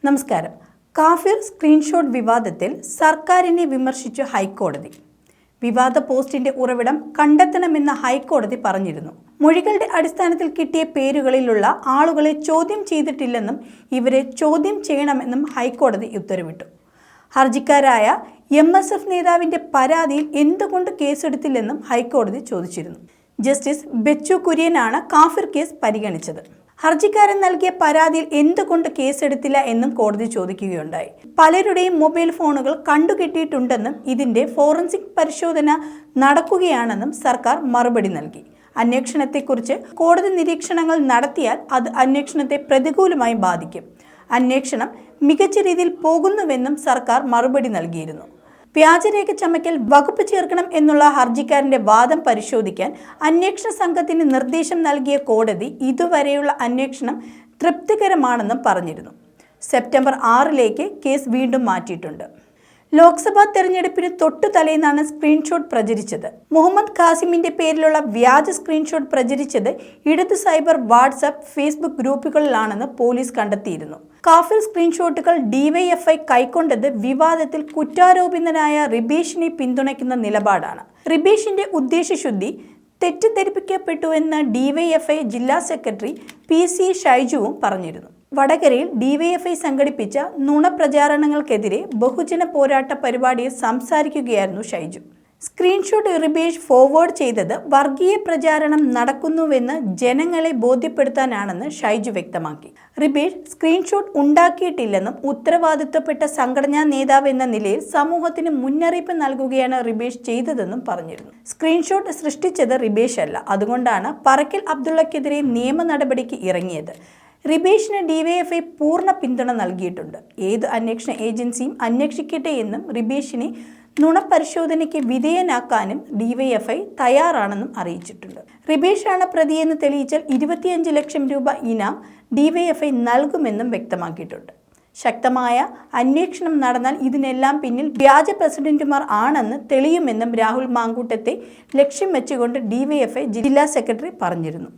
നമസ്കാരം. കാഫിർ സ്ക്രീൻഷോട്ട് വിവാദത്തിൽ സർക്കാരിനെ വിമർശിച്ചു ഹൈക്കോടതി. വിവാദ പോസ്റ്റിന്റെ ഉറവിടം കണ്ടെത്തണമെന്ന് ഹൈക്കോടതി പറഞ്ഞിരുന്നു. മൊഴികളുടെ അടിസ്ഥാനത്തിൽ കിട്ടിയ പേരുകളിലുള്ള ആളുകളെ ചോദ്യം ചെയ്തിട്ടില്ലെന്നും ഇവരെ ചോദ്യം ചെയ്യണമെന്നും ഹൈക്കോടതി ഉത്തരവിട്ടു. ഹർജിക്കാരായ MSF നേതാവിന്റെ പരാതിയിൽ എന്തുകൊണ്ട് കേസെടുത്തില്ലെന്നും ഹൈക്കോടതി ചോദിച്ചിരുന്നു. ജസ്റ്റിസ് ബെച്ചു കുര്യനാണ് കാഫിർ കേസ് പരിഗണിച്ചത്. ഹർജിക്കാരൻ നൽകിയ പരാതിയിൽ എന്തുകൊണ്ട് കേസെടുത്തില്ല എന്നും കോടതി ചോദിക്കുകയുണ്ടായി. പലരുടെയും മൊബൈൽ ഫോണുകൾ കണ്ടുകെട്ടിയിട്ടുണ്ടെന്നും ഇതിന്റെ ഫോറൻസിക് പരിശോധന നടക്കുകയാണെന്നും സർക്കാർ മറുപടി നൽകി. അന്വേഷണത്തെക്കുറിച്ച് കോടതി നിരീക്ഷണങ്ങൾ നടത്തിയാൽ അത് അന്വേഷണത്തെ പ്രതികൂലമായി ബാധിക്കും. അന്വേഷണം മികച്ച രീതിയിൽ പോകുന്നുവെന്നും സർക്കാർ മറുപടി നൽകിയിരുന്നു. വ്യാജരേഖ ചമയ്ക്കൽ വകുപ്പ് ചേർക്കണം എന്നുള്ള ഹർജിക്കാരന്റെ വാദം പരിശോധിക്കാൻ അന്വേഷണ സംഘത്തിന് നിർദ്ദേശം നൽകിയ കോടതി ഇതുവരെയുള്ള അന്വേഷണം തൃപ്തികരമാണെന്നും പറഞ്ഞിരുന്നു. സെപ്റ്റംബർ 6 കേസ് വീണ്ടും മാറ്റിയിട്ടുണ്ട്. ലോക്സഭാ തെരഞ്ഞെടുപ്പിന് തൊട്ടു തലേന്നാണ് സ്ക്രീൻഷോട്ട് പ്രചരിച്ചത്. മുഹമ്മദ് ഖാസിമിന്റെ പേരിലുള്ള വ്യാജ സ്ക്രീൻഷോട്ട് പ്രചരിച്ചത് ഇടത് സൈബർ, വാട്സ്ആപ്പ്, ഫേസ്ബുക്ക് ഗ്രൂപ്പുകളിലാണെന്ന് പോലീസ് കണ്ടെത്തിയിരുന്നു. കാഫിർ സ്ക്രീൻഷോട്ടുകൾ DYFI കൈക്കൊണ്ടത് വിവാദത്തിൽ കുറ്റാരോപിതനായ റിബേഷിനെ പിന്തുണയ്ക്കുന്ന നിലപാടാണ്. റിബേഷിന്റെ ഉദ്ദേശശുദ്ധി തെറ്റിദ്ധരിപ്പിക്കപ്പെട്ടുവെന്ന് DYFI ജില്ലാ സെക്രട്ടറി PC ഷൈജുവും പറഞ്ഞിരുന്നു. വടകരയിൽ DYFI സംഘടിപ്പിച്ച നുണപ്രചാരണങ്ങൾക്കെതിരെ ബഹുജന പോരാട്ട പരിപാടിയിൽ സംസാരിക്കുകയായിരുന്നു ഷൈജു. സ്ക്രീൻഷോട്ട് റിബേഷ് ഫോർവേഡ് ചെയ്തത് വർഗീയ പ്രചാരണം നടക്കുന്നുവെന്ന് ജനങ്ങളെ ബോധ്യപ്പെടുത്താനാണെന്ന് ഷൈജു വ്യക്തമാക്കി. റിബേഷ് സ്ക്രീൻഷോട്ട് ഉണ്ടാക്കിയിട്ടില്ലെന്നും ഉത്തരവാദിത്വപ്പെട്ട സംഘടനാ നേതാവ് എന്ന നിലയിൽ സമൂഹത്തിന് മുന്നറിയിപ്പ് നൽകുകയാണ് റിബേഷ് ചെയ്തതെന്നും പറഞ്ഞിരുന്നു. സ്ക്രീൻഷോട്ട് സൃഷ്ടിച്ചത് റിബേഷ് അല്ല, അതുകൊണ്ടാണ് പറക്കൽ അബ്ദുള്ളക്കെതിരെ നിയമ നടപടിക്ക് ഇറങ്ങിയത്. റിബേഷിന് DYFI പൂർണ്ണ പിന്തുണ നൽകിയിട്ടുണ്ട്. ഏത് അന്വേഷണ ഏജൻസിയും അന്വേഷിക്കട്ടെ എന്നും റിബേഷിനെ നുണപരിശോധനയ്ക്ക് വിധേയനാക്കാനും DYFI തയ്യാറാണെന്നും അറിയിച്ചിട്ടുണ്ട്. റിബേഷാണ് പ്രതിയെന്ന് തെളിയിച്ചാൽ 25 ലക്ഷം രൂപ ഇനാം DYFI നൽകുമെന്നും വ്യക്തമാക്കിയിട്ടുണ്ട്. ശക്തമായ അന്വേഷണം നടന്നാൽ ഇതിനെല്ലാം പിന്നിൽ വ്യാജ പ്രസിഡന്റുമാർ ആണെന്ന് തെളിയുമെന്നും രാഹുൽ മാങ്കൂട്ടത്തെ ലക്ഷ്യം വെച്ചുകൊണ്ട് DYFI ജില്ലാ സെക്രട്ടറി പറഞ്ഞിരുന്നു.